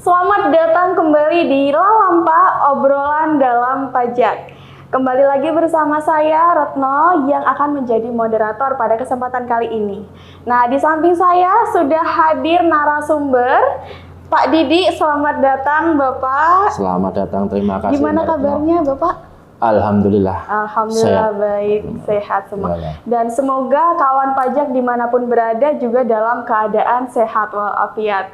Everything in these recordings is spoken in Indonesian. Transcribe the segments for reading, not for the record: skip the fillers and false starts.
Selamat datang kembali di Lalampa, obrolan dalam pajak. Kembali lagi bersama saya, Retno, yang akan menjadi moderator pada kesempatan kali ini. Nah, di samping saya sudah hadir narasumber, Pak Didi. Selamat datang, Bapak. Selamat datang, terima kasih. Gimana kabarnya, Bapak? Alhamdulillah. Alhamdulillah sehat. Baik, sehat semua. Ya. Dan semoga kawan pajak dimanapun berada juga dalam keadaan sehat walafiat.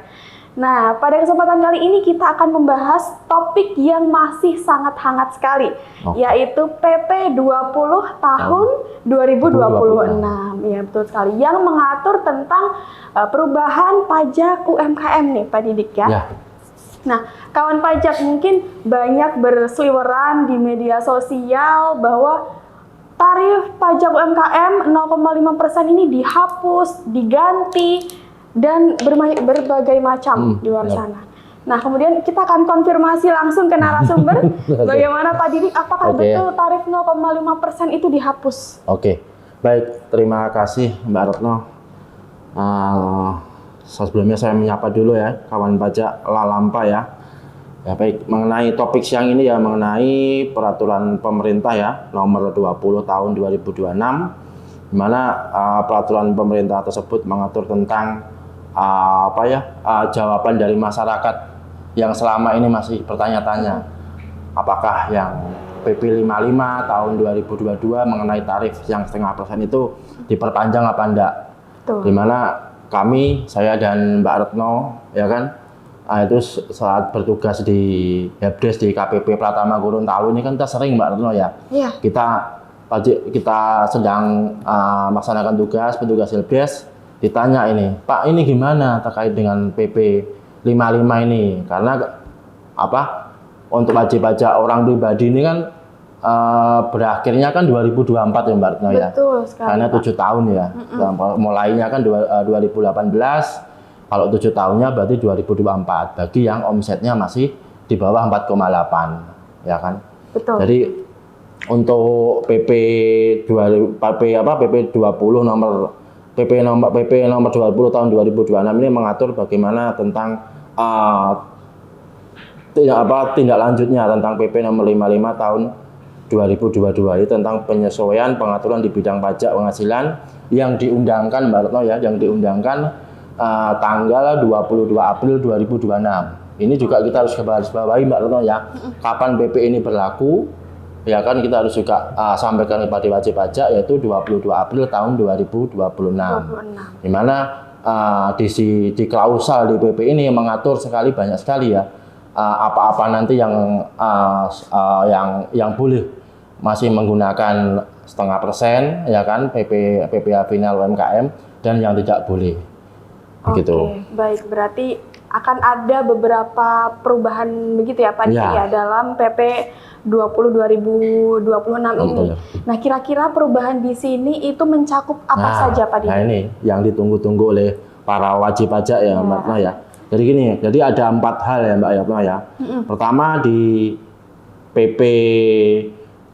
Nah, pada kesempatan kali ini kita akan membahas topik yang masih sangat hangat sekali, yaitu PP 20 tahun 2026. Ya, betul sekali. Yang mengatur tentang perubahan pajak UMKM nih, Pak Didik ya. Nah, kawan pajak mungkin banyak berseliweran di media sosial bahwa tarif pajak UMKM 0,5% ini dihapus, diganti, dan berbagai macam di luar sana. Nah, kemudian kita akan konfirmasi langsung ke narasumber. Bagaimana Pak Didi, apakah betul tarif 0,5% itu dihapus? Oke, baik. Terima kasih Mbak Retno. Sebelumnya saya menyapa dulu ya, kawan pajak Lalampa ya. Ya baik, mengenai topik siang ini ya, mengenai peraturan pemerintah ya, nomor 20 tahun 2026, di mana peraturan pemerintah tersebut mengatur tentang jawaban dari masyarakat yang selama ini masih bertanya-tanya apakah yang PP 55 tahun 2022 mengenai tarif yang 0,5% itu diperpanjang apa enggak. Dimana kami, saya dan Mbak Retno ya kan, itu saat bertugas di Helpdesk di KPP Pratama Gorontalo ini kan kita sering Mbak Retno ya. Kita sedang melaksanakan tugas, petugas Helpdesk ditanya ini, Pak ini gimana terkait dengan PP 55 ini? Karena untuk wajib pajak orang pribadi ini kan berakhirnya kan 2024 ya Mbak Retno ya. Betul sekali. Karena 7 tahun ya. Mulainya kan 2018, kalau 7 tahunnya berarti 2024 bagi yang omsetnya masih di bawah 4,8 ya kan. Betul. Jadi untuk PP 20 tahun 2026 ini mengatur bagaimana tentang tindak lanjutnya tentang PP nomor 55 tahun 2022 ini tentang penyesuaian pengaturan di bidang pajak penghasilan yang diundangkan Mbak Retno ya, yang diundangkan tanggal 22 April 2026. Ini juga kita harus garis-bawahi Mbak Retno ya, kapan PP ini berlaku. Ya kan kita harus juga sampaikan kepada wajib pajak yaitu 22 April tahun 2026. Di mana di klausal di PP ini mengatur banyak sekali ya apa-apa nanti yang boleh masih menggunakan 0,5% ya kan PPh final UMKM dan yang tidak boleh. Begitu. Baik, berarti akan ada beberapa perubahan begitu ya Pak Didi ya dalam PP 20 2026 ini. Nah, kira-kira perubahan di sini itu mencakup apa saja Pak Didi? Nah, ini yang ditunggu-tunggu oleh para wajib pajak ya Mbak Retno ya. Jadi gini, jadi ada 4 hal ya Mbak Retno ya. Pertama di PP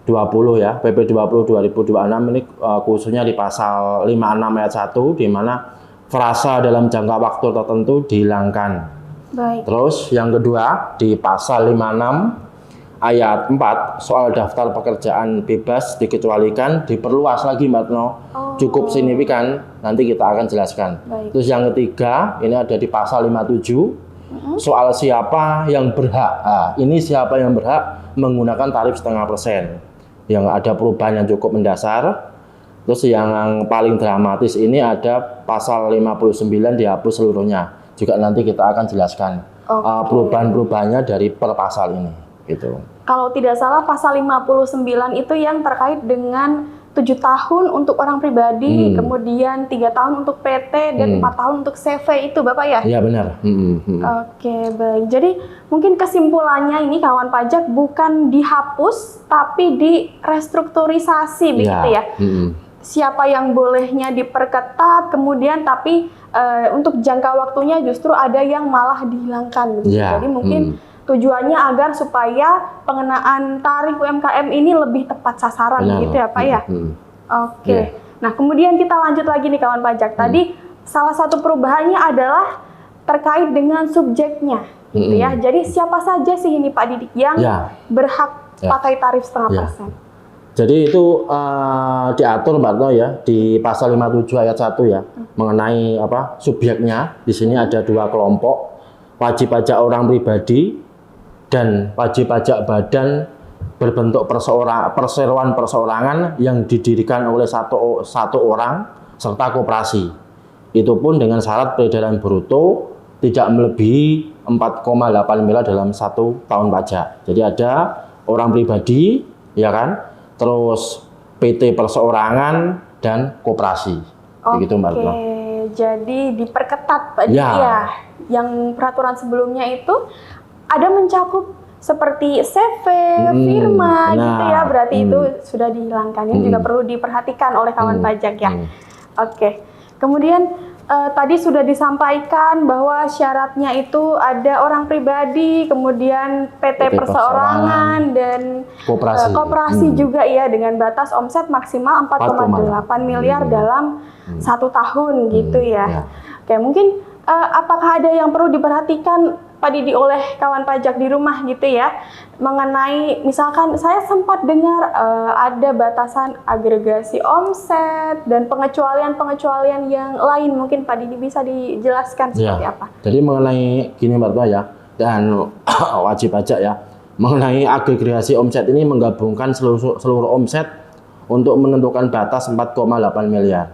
20 ya, PP 20 2026 ini khususnya di pasal 56 ayat 1 di mana frasa dalam jangka waktu tertentu dihilangkan. Baik. Terus yang kedua di pasal 56 ayat 4 soal daftar pekerjaan bebas dikecualikan diperluas lagi Mbak Retno. Cukup signifikan, nanti kita akan jelaskan. Terus yang ketiga ini ada di pasal 57 soal siapa yang berhak. Ini siapa yang berhak menggunakan tarif 0,5%. Yang ada perubahan yang cukup mendasar. Terus yang paling dramatis ini ada pasal 59 dihapus seluruhnya. Juga nanti kita akan jelaskan perubahan-perubahannya dari per pasal ini. Gitu. Kalau tidak salah pasal 59 itu yang terkait dengan 7 tahun untuk orang pribadi, kemudian 3 tahun untuk PT dan 4 tahun untuk CV itu Bapak ya? Iya benar. Oke, baik. Jadi mungkin kesimpulannya ini kawan pajak bukan dihapus tapi direstrukturisasi begitu ya. Siapa yang bolehnya diperketat, kemudian tapi untuk jangka waktunya justru ada yang malah dihilangkan. Jadi mungkin tujuannya agar supaya pengenaan tarif UMKM ini lebih tepat sasaran gitu ya Pak ya. Oke. Nah kemudian kita lanjut lagi nih kawan pajak. Tadi salah satu perubahannya adalah terkait dengan subjeknya. gitu ya. Jadi siapa saja sih ini Pak Didik yang berhak pakai tarif setengah persen? Jadi itu diatur Mbak Retno ya di pasal 57 ayat 1 ya, mengenai apa subjeknya. Di sini ada dua kelompok, wajib pajak orang pribadi dan wajib pajak badan berbentuk perseroan perseorangan yang didirikan oleh satu orang serta koperasi. Itu pun dengan syarat peredaran bruto tidak melebihi 4,8 miliar dalam 1 tahun pajak. Jadi ada orang pribadi, ya kan? Terus PT perseorangan dan koperasi. Begitu Mbak Retno. Jadi diperketat Pak Didik ya. Yang peraturan sebelumnya itu ada mencakup seperti CV, firma gitu ya. Berarti itu sudah dihilangkan. Ini juga perlu diperhatikan oleh kawan pajak ya. Oke. Kemudian tadi sudah disampaikan bahwa syaratnya itu ada orang pribadi, kemudian PT perseorangan dan koperasi juga ya, dengan batas omset maksimal 4,8 miliar dalam 1 tahun gitu ya. Oke, mungkin apakah ada yang perlu diperhatikan Pak Didi oleh kawan pajak di rumah gitu ya, mengenai misalkan saya sempat dengar ada batasan agregasi omset dan pengecualian yang lain, mungkin Pak Didi bisa dijelaskan seperti apa? Jadi mengenai gini Mbak Retno ya, dan wajib pajak ya, mengenai agregasi omset ini menggabungkan seluruh omset untuk menentukan batas 4,8 miliar.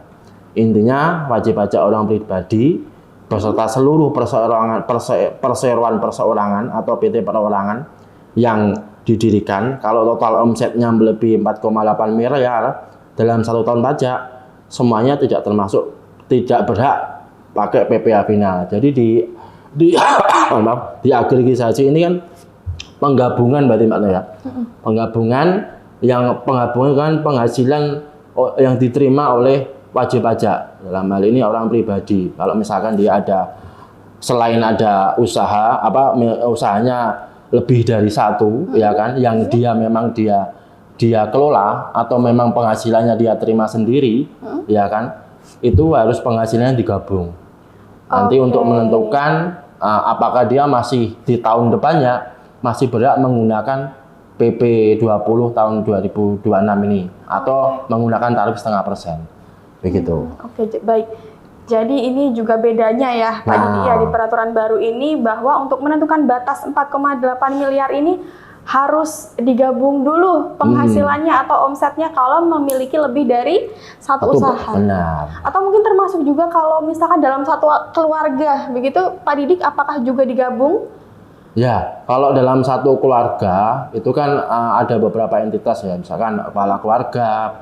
Intinya wajib pajak orang pribadi beserta seluruh perseroan perseorangan atau PT perorangan yang didirikan, kalau total omsetnya melebihi 4,8 miliar dalam 1 tahun pajak, semuanya tidak berhak pakai PPh final. Jadi di agregisasi ini kan penggabungan berarti Mbak ya. Penggabungan kan penghasilan yang diterima oleh wajib pajak, dalam hal ini orang pribadi. Kalau misalkan dia ada, selain ada usahanya lebih dari satu, ya kan, yang dia memang dia kelola atau memang penghasilannya dia terima sendiri, ya kan, itu harus penghasilannya digabung. Nanti untuk menentukan apakah dia masih di tahun depannya masih berhak menggunakan PP 20 tahun 2026 ini atau menggunakan tarif setengah persen. Begitu. Oke, baik. Jadi ini juga bedanya ya Pak Didi ya di peraturan baru ini, bahwa untuk menentukan batas 4,8 miliar ini harus digabung dulu penghasilannya atau omsetnya kalau memiliki lebih dari satu usaha. Benar. Atau mungkin termasuk juga kalau misalkan dalam satu keluarga, begitu Pak Didik, apakah juga digabung? Ya, kalau dalam satu keluarga itu kan ada beberapa entitas ya, misalkan kepala keluarga,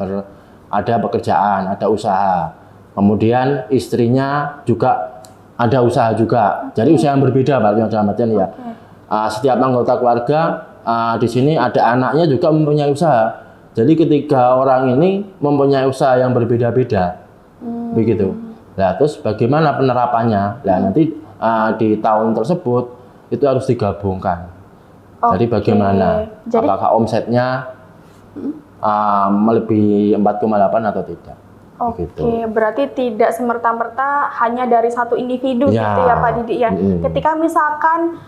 ada pekerjaan, ada usaha. Kemudian istrinya juga ada usaha juga. Jadi usaha yang berbeda Pak, dalam artian ya. Setiap anggota keluarga di sini ada anaknya juga mempunyai usaha. Jadi ketiga orang ini mempunyai usaha yang berbeda-beda. Begitu. Nah, terus bagaimana penerapannya? Nah, nanti di tahun tersebut itu harus digabungkan. Jadi bagaimana? Apakah omsetnya melebihi 4,8 atau tidak? Oke, berarti tidak semerta-merta hanya dari satu individu gitu ya Pak Didi ya. Ketika misalkan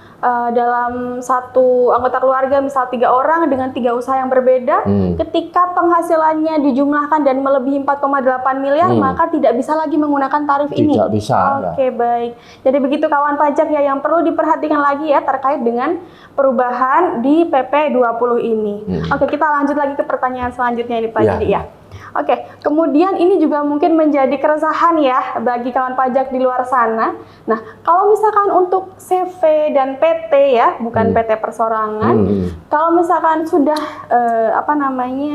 dalam satu anggota keluarga, misal 3 orang dengan 3 usaha yang berbeda, ketika penghasilannya dijumlahkan dan melebihi 4,8 miliar, maka tidak bisa lagi menggunakan tarif ini. Tidak bisa. Oke, baik. Jadi begitu kawan pajak ya, yang perlu diperhatikan lagi ya terkait dengan perubahan di PP 20 ini. Oke, kita lanjut lagi ke pertanyaan selanjutnya ini Pak Didi ya. Oke, kemudian ini juga mungkin menjadi keresahan ya bagi kawan pajak di luar sana. Nah, kalau misalkan untuk CV dan PT ya, bukan PT perseorangan, kalau misalkan sudah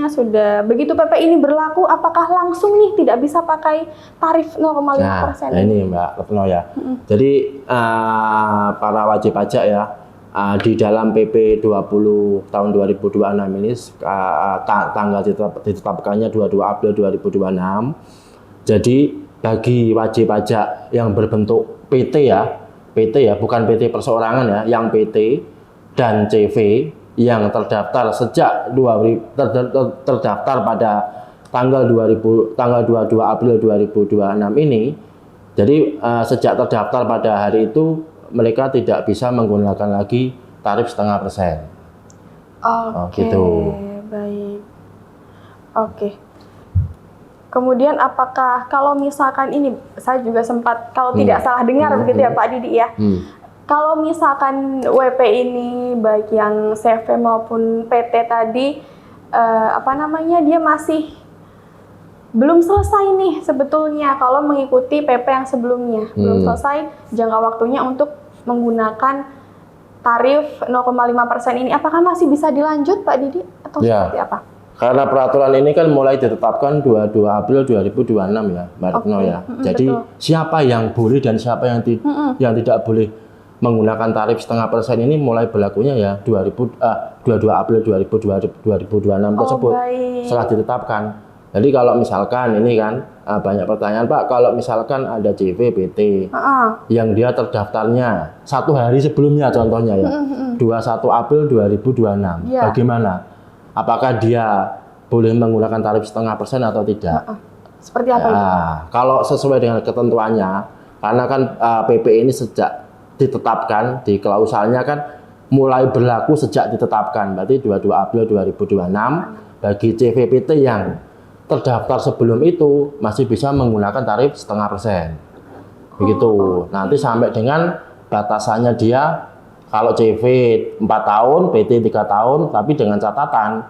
sudah begitu PP ini berlaku, apakah langsung nih tidak bisa pakai tarif 0,5%? Nah, ini Mbak Retno ya. Jadi para wajib pajak ya, di dalam PP 20 tahun 2026 ini tanggal ditetapkannya 22 April 2026. Jadi bagi wajib pajak yang berbentuk PT ya, bukan PT perseorangan ya, yang PT dan CV yang terdaftar sejak terdaftar pada tanggal 22 April 2026 ini. Jadi sejak terdaftar pada hari itu mereka tidak bisa menggunakan lagi tarif 0,5%. Oke, gitu. baik. Oke. Kemudian apakah kalau misalkan ini, saya juga sempat kalau tidak salah dengar begitu ya Pak Didi ya. Kalau misalkan WP ini baik yang CV maupun PT tadi dia masih belum selesai nih sebetulnya kalau mengikuti PP yang sebelumnya. Belum selesai jangka waktunya untuk menggunakan tarif 0,5% ini. Apakah masih bisa dilanjut Pak Didi atau seperti apa? Karena peraturan ini kan mulai ditetapkan 22 April 2026 ya, Mbak Retno ya. Jadi siapa yang boleh dan siapa yang tidak boleh menggunakan tarif 0,5% ini mulai berlakunya ya 22 April 2026 tersebut setelah ditetapkan. Jadi kalau misalkan ini kan banyak pertanyaan Pak, kalau misalkan ada CV PT yang dia terdaftarnya 1 hari sebelumnya contohnya ya, 21 April 2026, bagaimana? Apakah dia boleh menggunakan tarif 0,5% atau tidak? Seperti apa itu? Kalau sesuai dengan ketentuannya, karena kan PP ini sejak ditetapkan di klausalnya kan mulai berlaku sejak ditetapkan, berarti 22 April 2026 bagi CVPT yang terdaftar sebelum itu masih bisa menggunakan tarif 0,5%. Begitu. Nanti sampai dengan batasannya dia. Kalau CV 4 tahun, PT 3 tahun, tapi dengan catatan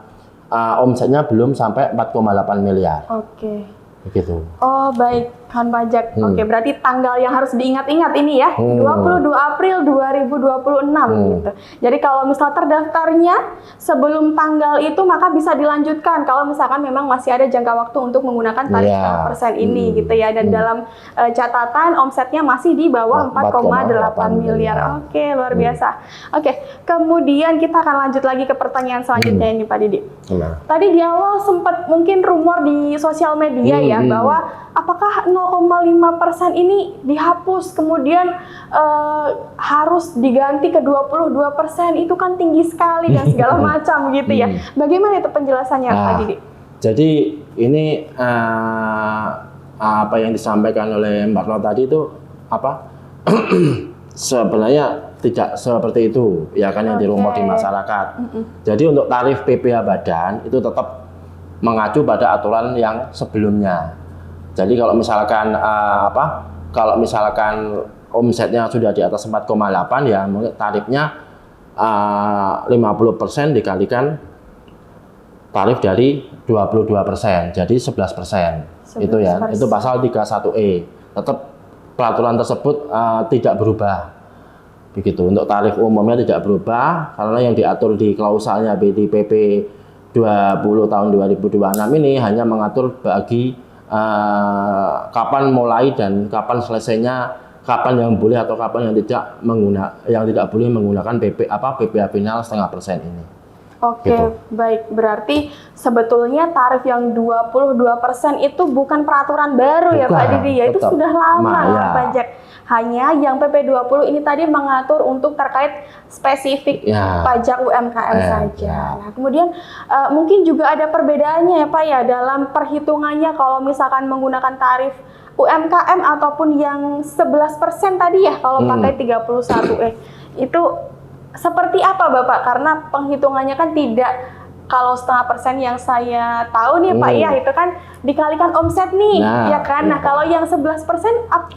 omsetnya belum sampai 4,8 miliar. Oke. Begitu. Oh baik, kan pajak. Oke, berarti tanggal yang harus diingat-ingat ini ya, 22 April 2026 gitu. Jadi kalau misal terdaftarnya sebelum tanggal itu maka bisa dilanjutkan kalau misalkan memang masih ada jangka waktu untuk menggunakan tarif 0,5% ini gitu ya. Dan dalam catatan omsetnya masih di bawah 4,8 miliar. Oke, luar biasa. Oke, kemudian kita akan lanjut lagi ke pertanyaan selanjutnya ini Pak Didi. Tadi di awal sempat mungkin rumor di sosial media ya bahwa apakah 0,5% ini dihapus kemudian harus diganti ke 22%, itu kan tinggi sekali dan segala macam gitu ya. Bagaimana itu penjelasannya Pak Didi? Jadi ini apa yang disampaikan oleh Mbak Retno tadi itu sebenarnya tidak seperti itu ya kan yang dirumor di masyarakat. Jadi untuk tarif PPh Badan itu tetap mengacu pada aturan yang sebelumnya. Jadi kalau misalkan kalau misalkan omsetnya sudah di atas 4,8 ya tarifnya 50% dikalikan tarif dari 22%, jadi 11%. Itu ya, itu pasal 31E. Tetap peraturan tersebut tidak berubah. Begitu. Untuk tarif umumnya tidak berubah karena yang diatur di klausalnya PP 20 tahun 2026 ini hanya mengatur bagi kapan mulai dan kapan selesainya, kapan yang boleh atau kapan yang tidak boleh menggunakan PPh final 0,5% ini. Oke, gitu. Baik. Berarti sebetulnya tarif yang 22% itu bukan peraturan baru ya Pak Didi ya, itu sudah lama pajak. Hanya yang PP 20 ini tadi mengatur untuk terkait spesifik pajak UMKM saja. Nah, kemudian mungkin juga ada perbedaannya ya Pak ya dalam perhitungannya kalau misalkan menggunakan tarif UMKM ataupun yang 11% tadi ya kalau pakai 31E. Itu seperti apa Bapak? Karena penghitungannya kan tidak kalau 0,5% yang saya tahu nih Pak ya itu kan dikalikan omset nih ya kan. Nah kalau yang 11%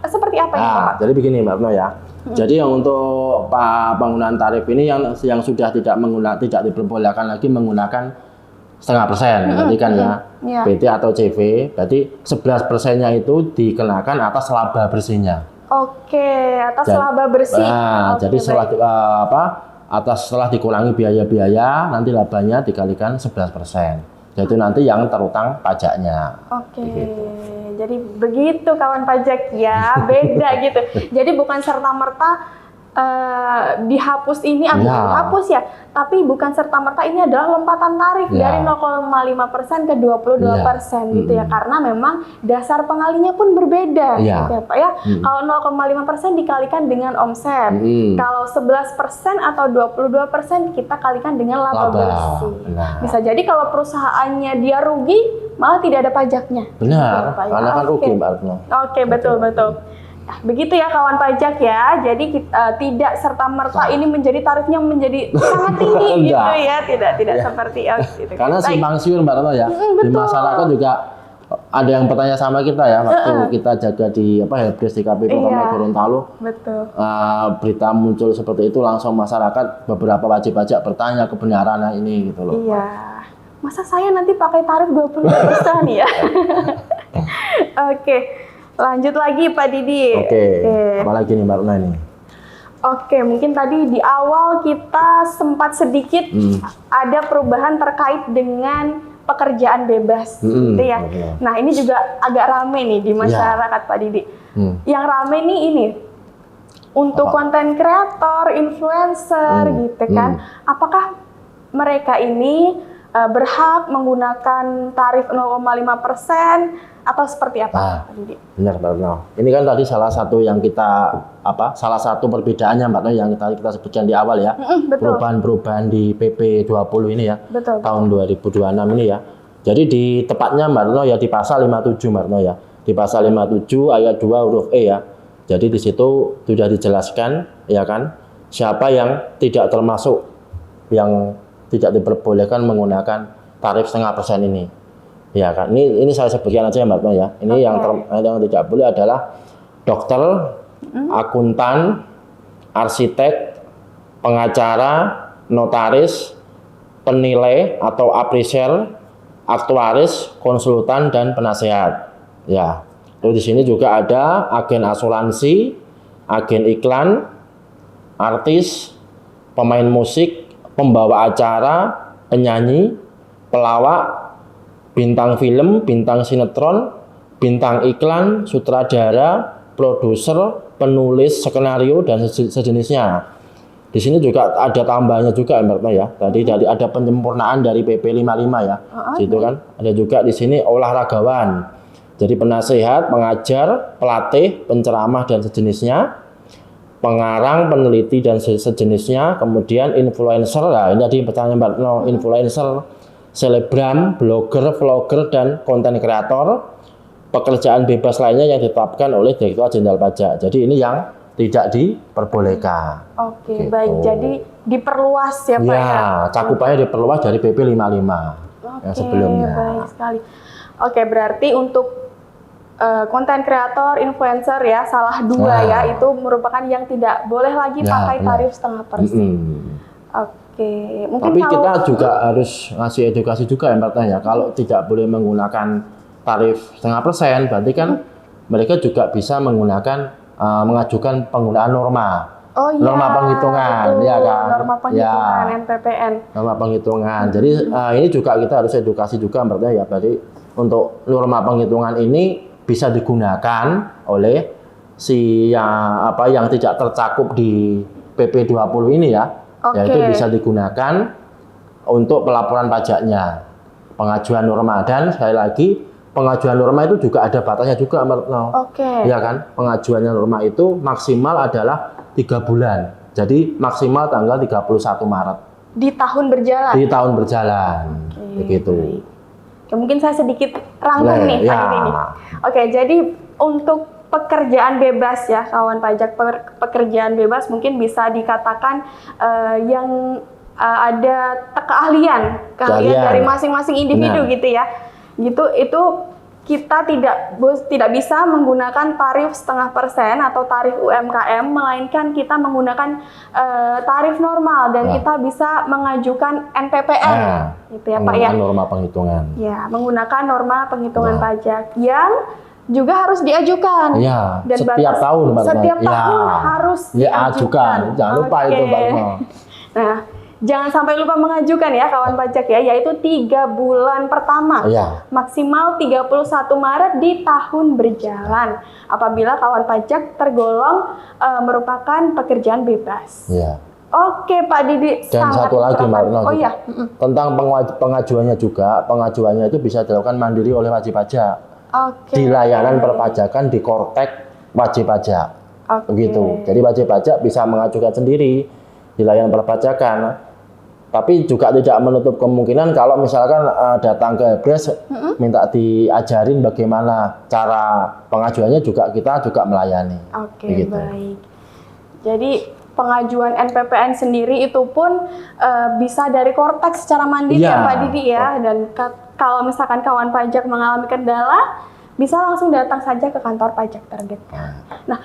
seperti apa ini Pak? Jadi begini Mbak Retno ya. Jadi yang untuk penggunaan tarif ini yang sudah tidak diperbolehkan lagi menggunakan 0,5%, berarti kan ya PT atau CV, berarti 11%-nya itu dikenakan atas laba bersihnya. Oke, atas laba bersih. Jadi setelah dikurangi biaya-biaya, nanti labanya dikalikan 11%. Jadi nanti yang terutang pajaknya. Oke, jadi begitu kawan pajak ya, beda gitu. Jadi bukan serta-merta dihapus ini, dihapus ya, tapi bukan serta-merta ini adalah lompatan tarif dari 0,5% ke 22% gitu ya, karena memang dasar pengalinya pun berbeda gitu ya Pak ya. Kalau 0,5% dikalikan dengan omset, kalau 11% atau 22% kita kalikan dengan laba bersih. Bisa jadi kalau perusahaannya dia rugi, malah tidak ada pajaknya. Benar, karena kan rugi Mbak Retno. Oke, betul. Nah, begitu ya kawan pajak ya. Jadi tidak serta-merta ini menjadi tarifnya menjadi sangat tinggi gitu Enggak. ya. Tidak Ya. seperti itu. Karena Baik. simpang siur Mbak Retno ya. Di betul. masyarakat juga ada yang bertanya sama kita ya waktu kita jaga di Helpdesk di KPP Kota Gorontalo. Betul. Berita muncul seperti itu langsung masyarakat beberapa wajib pajak bertanya kebenarannya ini gitu loh. Iya. Masa saya nanti pakai tarif 20% ya? Oke. Lanjut lagi Pak Didi. Oke. Apalagi nih Mbak Retno ini? Oke, mungkin tadi di awal kita sempat sedikit ada perubahan terkait dengan pekerjaan bebas, gitu ya. Okay. Nah, ini juga agak rame nih di masyarakat Pak Didi. Yang rame nih ini untuk konten kreator, influencer, gitu kan. Apakah mereka ini berhak menggunakan tarif 0,5% atau seperti apa, Pak Didi? Benar Mbak Retno. Ini kan tadi salah satu yang kita salah satu perbedaannya Mbak Retno yang tadi kita sebutkan di awal ya. Betul. Perubahan di PP 20 ini ya. Betul. Tahun 2026 ini ya. Jadi di tepatnya Mbak Retno ya di pasal 57 Mbak Retno ya. Di pasal 57 ayat 2 huruf E ya. Jadi di situ sudah dijelaskan ya kan siapa yang tidak termasuk yang tidak diperbolehkan menggunakan tarif 0,5% ini. Ya kan, ini saya sebutkan aja Mbak Retno ya. Ini yang tidak boleh adalah dokter, akuntan, arsitek, pengacara, notaris, penilai atau appraisal, aktuaris, konsultan dan penasehat. Ya. Terus di sini juga ada agen asuransi, agen iklan, artis, pemain musik, pembawa acara, penyanyi, pelawak, bintang film, bintang sinetron, bintang iklan, sutradara, produser, penulis skenario dan sejenisnya. Di sini juga ada tambahannya juga Mbak Retno ya. Tadi ada penyempurnaan dari PP 55 ya. Situ kan ada juga di sini olahragawan. Jadi penasehat, pengajar, pelatih, penceramah dan sejenisnya. Pengarang, peneliti dan sejenisnya. Kemudian influencer. Nah, ini tadi pertanyaan Mbak Retno, influencer, selebgram, blogger, vlogger, dan konten kreator, pekerjaan bebas lainnya yang ditetapkan oleh Direktorat Jenderal Pajak. Jadi ini yang tidak diperbolehkan. Oke, gitu. baik. Jadi diperluas ya Pak ya? Ya, cakupannya diperluas dari PP 55 yang sebelumnya. Baik sekali. Oke, berarti untuk konten kreator, influencer ya, salah dua ya, itu merupakan yang tidak boleh lagi pakai tarif 0,5%. Oke, mungkin tapi kalau kita juga harus ngasih edukasi juga ya Mbak Tanya ya. Kalau tidak boleh menggunakan tarif 0,5%, berarti kan mereka juga bisa menggunakan mengajukan penggunaan norma. Norma penghitungan, betul. ya kan? Norma penghitungan NPPN. Norma penghitungan. Jadi ini juga kita harus edukasi juga Mbak Tanya ya. Berarti untuk norma penghitungan ini bisa digunakan oleh yang tidak tercakup di PP 20 ini ya. Yaitu bisa digunakan untuk pelaporan pajaknya, pengajuan norma, dan sekali lagi pengajuan norma itu juga ada batasnya juga Mbak Retno. Ya kan, pengajuannya norma itu maksimal adalah 3 bulan. Jadi maksimal tanggal 31 Maret. Di tahun berjalan. Di tahun berjalan. Begitu. Oke, mungkin saya sedikit rangkum nih hari ini. Oke, jadi untuk pekerjaan bebas ya kawan pajak, pekerjaan bebas mungkin bisa dikatakan yang ada keahlian dari masing-masing individu gitu ya. Itu kita tidak bisa menggunakan tarif 0,5% atau tarif UMKM, melainkan kita menggunakan tarif normal dan kita bisa mengajukan NPPN gitu ya Pak ya. Norma penghitungan. Ya, menggunakan norma penghitungan pajak yang juga harus diajukan. Ya, dan setiap tahun Mbak. Setiap tahun harus diajukan. Jangan lupa itu Mbak. Nah, jangan sampai lupa mengajukan ya kawan pajak ya, yaitu 3 bulan pertama. Maksimal 31 Maret di tahun berjalan. Apabila kawan pajak tergolong merupakan pekerjaan bebas. Oke Pak Didi. Dan satu lagi Mbak Retno. Tentang pengajuannya juga, pengajuannya itu bisa dilakukan mandiri oleh wajib pajak. Di layanan perpajakan di Kortek wajib pajak. Begitu. Jadi wajib pajak bisa mengajukan sendiri di layanan perpajakan. Tapi juga tidak menutup kemungkinan kalau misalkan datang ke helpdesk minta diajarin bagaimana cara pengajuannya, juga kita juga melayani. Oke, Begitu. baik. Jadi pengajuan NPPN sendiri itu pun bisa dari Kortex secara mandiri Iya. ya Pak Didi ya. Dan kalau misalkan kawan pajak mengalami kendala, bisa langsung datang saja ke kantor pajak terdekat. Nah,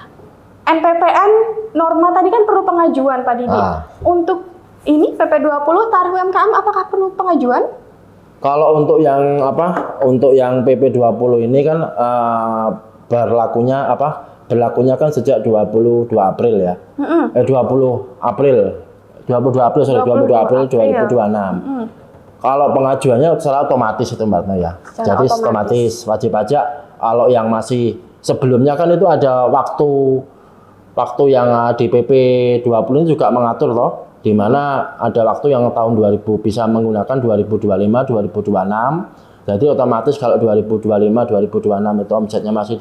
NPPN norma tadi kan perlu pengajuan Pak Didi. Untuk ini PP20 tarif UMKM apakah perlu pengajuan? Kalau untuk yang apa? Untuk yang PP20 ini kan berlakunya kan sejak 22 April ya. 20 April 2026. Kalau pengajuannya secara otomatis itu Mbak Retno ya. Secara Jadi otomatis. otomatis wajib pajak. Kalau yang masih sebelumnya kan itu ada waktu yang di PP20 ini juga mengatur toh, di mana ada waktu yang tahun 2000 bisa menggunakan 2025, 2026. Jadi otomatis kalau 2025, 2026 itu omsetnya masih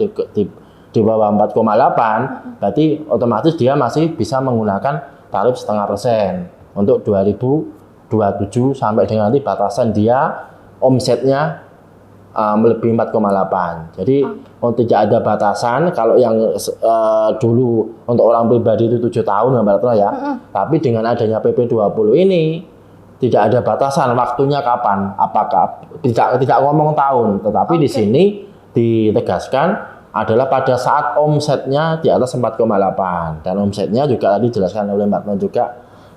di bawah 4,8, berarti otomatis dia masih bisa menggunakan tarif 0,5% untuk 2027 sampai dengan nanti batasan dia omsetnya melebihi 4,8. Jadi tidak ada batasan. Kalau yang dulu untuk orang pribadi itu 7 tahun Mbak Retno ya. Tapi dengan adanya PP20 ini tidak ada batasan waktunya kapan. Apakah tidak ngomong tahun, tetapi di sini ditegaskan adalah pada saat omsetnya di atas 4,8. Dan omsetnya juga tadi dijelaskan oleh Mbak Retno juga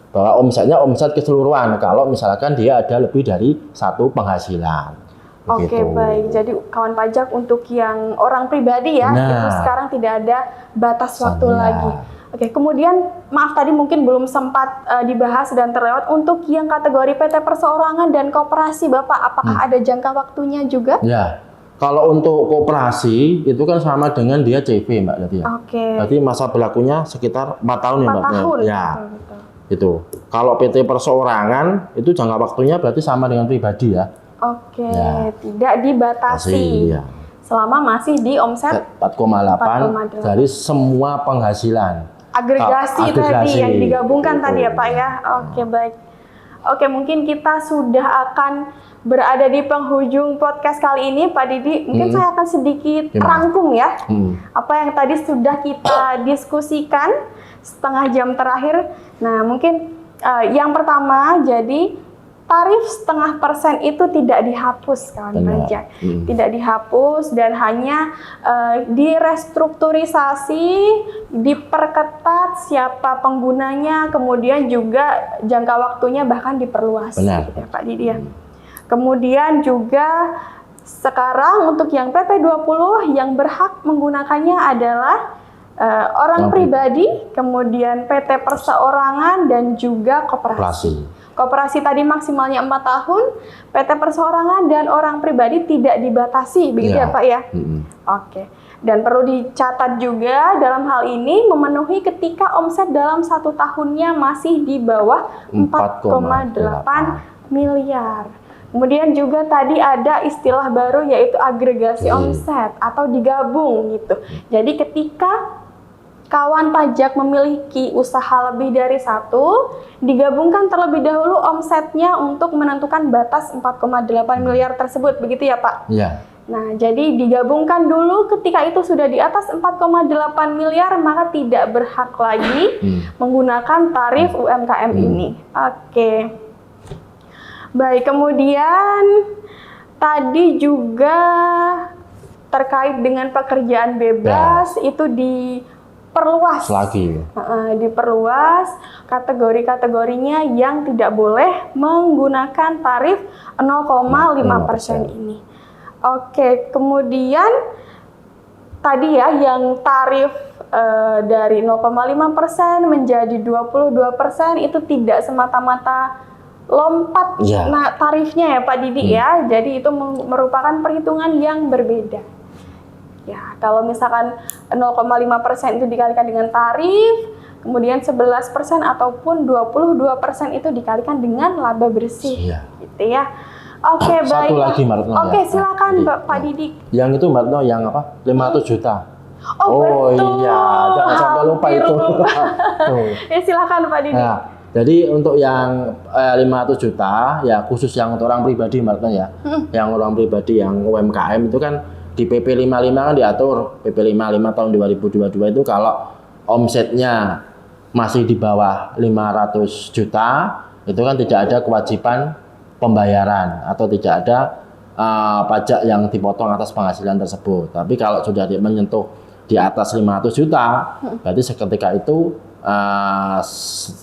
bahwa omsetnya omset keseluruhan kalau misalkan dia ada lebih dari satu penghasilan. Oke, baik. Jadi kawan pajak untuk yang orang pribadi ya, itu sekarang tidak ada batas waktu lagi. Oke, kemudian maaf tadi mungkin belum sempat dibahas dan terlewat untuk yang kategori PT perseorangan dan koperasi, Bapak, apakah ada jangka waktunya juga? Ya, kalau untuk koperasi itu kan sama dengan dia CV Mbak Dati ya. Oke. Berarti masa berlakunya sekitar 4 tahun ya Mbak. 4 tahun. Ya, Betul. itu. Kalau PT perseorangan itu jangka waktunya berarti sama dengan pribadi ya. Oke, Ya. tidak dibatasi. Ya. Selama masih di omset 4,8 dari semua penghasilan. agregasi tadi yang digabungkan Gitu. tadi ya Pak ya. Oke, baik. Oke, mungkin kita sudah akan berada di penghujung podcast kali ini Pak Didi. Mungkin saya akan sedikit rangkum ya. Apa yang tadi sudah kita diskusikan setengah jam terakhir. Nah, mungkin yang pertama jadi tarif 0,5% itu tidak dihapus kawan pajak, tidak dihapus dan hanya direstrukturisasi, diperketat siapa penggunanya, kemudian juga jangka waktunya bahkan diperluas, gitu ya Pak Didi ya. Kemudian juga sekarang untuk yang PP20 yang berhak menggunakannya adalah orang pribadi, kemudian PT perseorangan dan juga koperasi. Koperasi tadi maksimalnya 4 tahun, PT perseorangan dan orang pribadi tidak dibatasi, begitu ya Pak ya? Oke. Dan perlu dicatat juga dalam hal ini memenuhi ketika omset dalam 1 tahunnya masih di bawah 4,8 miliar. Kemudian juga tadi ada istilah baru yaitu agregasi omset atau digabung gitu. Jadi ketika kawan pajak memiliki usaha lebih dari 1, digabungkan terlebih dahulu omsetnya untuk menentukan batas 4,8 miliar tersebut, begitu ya Pak? Iya. Nah, jadi digabungkan dulu ketika itu sudah di atas 4,8 miliar, maka tidak berhak lagi menggunakan tarif UMKM ini. Oke. Baik, kemudian tadi juga terkait dengan pekerjaan bebas itu diperluas lagi. Diperluas kategori-kategorinya yang tidak boleh menggunakan tarif 0,5% ini. Oke, kemudian tadi ya yang tarif dari 0,5% menjadi 22% itu tidak semata-mata lompat tarifnya ya Pak Didi ya. Jadi itu merupakan perhitungan yang berbeda. Ya, kalau misalkan 0,5% itu dikalikan dengan tarif, kemudian 11% ataupun 22% itu dikalikan dengan laba bersih. Gitu ya. Oke, baik. Satu lagi Mbak Retno. Oke, silakan Pak Didi. Yang itu Mbak Retno yang apa? 500 juta. Oh betul. Iya, jangan sampai lupa itu. Ya silakan Pak Didi. Nah, Jadi untuk yang 500 juta ya khusus yang untuk orang pribadi Mbak Retno ya. Yang orang pribadi yang UMKM itu kan di PP 55 kan diatur PP 55 tahun 2022 itu kalau omsetnya masih di bawah 500 juta itu kan tidak ada kewajiban pembayaran atau tidak ada pajak yang dipotong atas penghasilan tersebut. Tapi kalau sudah menyentuh di atas 500 juta, berarti seketika itu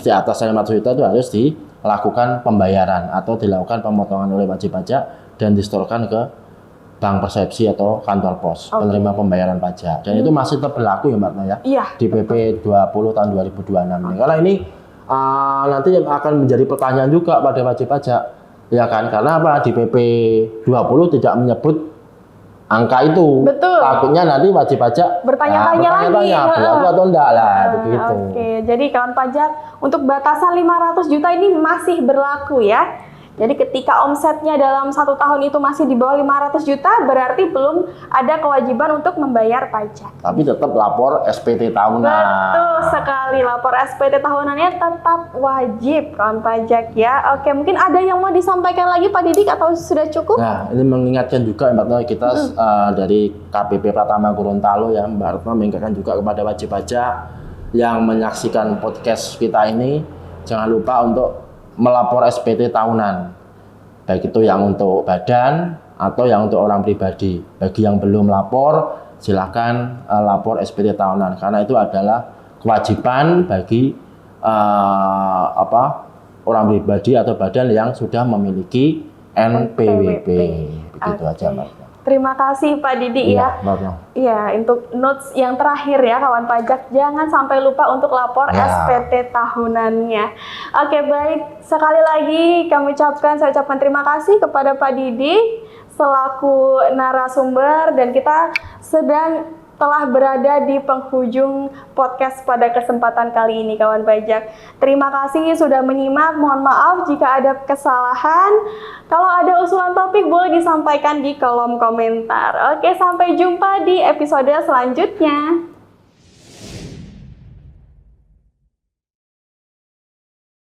di atas 500 juta itu harus dilakukan pembayaran atau dilakukan pemotongan oleh wajib pajak dan disetorkan ke bank persepsi atau kantor pos penerima pembayaran pajak. Dan itu masih tetap berlaku ya Mbak Retno ya? Iya. Di PP 20 tahun 2026 ini. Karena ini nanti akan menjadi pertanyaan juga pada wajib pajak. Ya kan? Karena apa? Di PP 20 tidak menyebut angka itu. Betul. Takutnya nanti wajib pajak bertanya-tanya lagi. berlaku atau enggak lah begitu. Oke, jadi kawan pajak untuk batasan 500 juta ini masih berlaku ya. Jadi ketika omsetnya dalam 1 tahun itu masih di bawah 500 juta, berarti belum ada kewajiban untuk membayar pajak. Tapi tetap lapor SPT tahunan. Betul sekali, lapor SPT tahunannya tetap wajib kawan pajak ya. Oke, mungkin ada yang mau disampaikan lagi Pak Didik atau sudah cukup? Nah, ini mengingatkan juga Mbak Retno, kita dari KPP Pratama Gorontalo ya, Mbak Retno mengingatkan juga kepada wajib pajak yang menyaksikan podcast kita ini, jangan lupa untuk melapor SPT tahunan, baik itu yang untuk badan atau yang untuk orang pribadi. Bagi yang belum lapor, silakan lapor SPT tahunan karena itu adalah kewajiban bagi orang pribadi atau badan yang sudah memiliki NPWP. Begitu aja Mbak. Terima kasih Pak Didik ya. Iya, untuk notes yang terakhir ya kawan pajak, jangan sampai lupa untuk lapor SPT tahunannya. Oke, baik. Sekali lagi saya ucapkan terima kasih kepada Pak Didik selaku narasumber dan kita telah berada di penghujung podcast pada kesempatan kali ini kawan pajak. Terima kasih sudah menyimak. Mohon maaf jika ada kesalahan. Kalau ada usulan topik boleh disampaikan di kolom komentar. Oke, sampai jumpa di episode selanjutnya.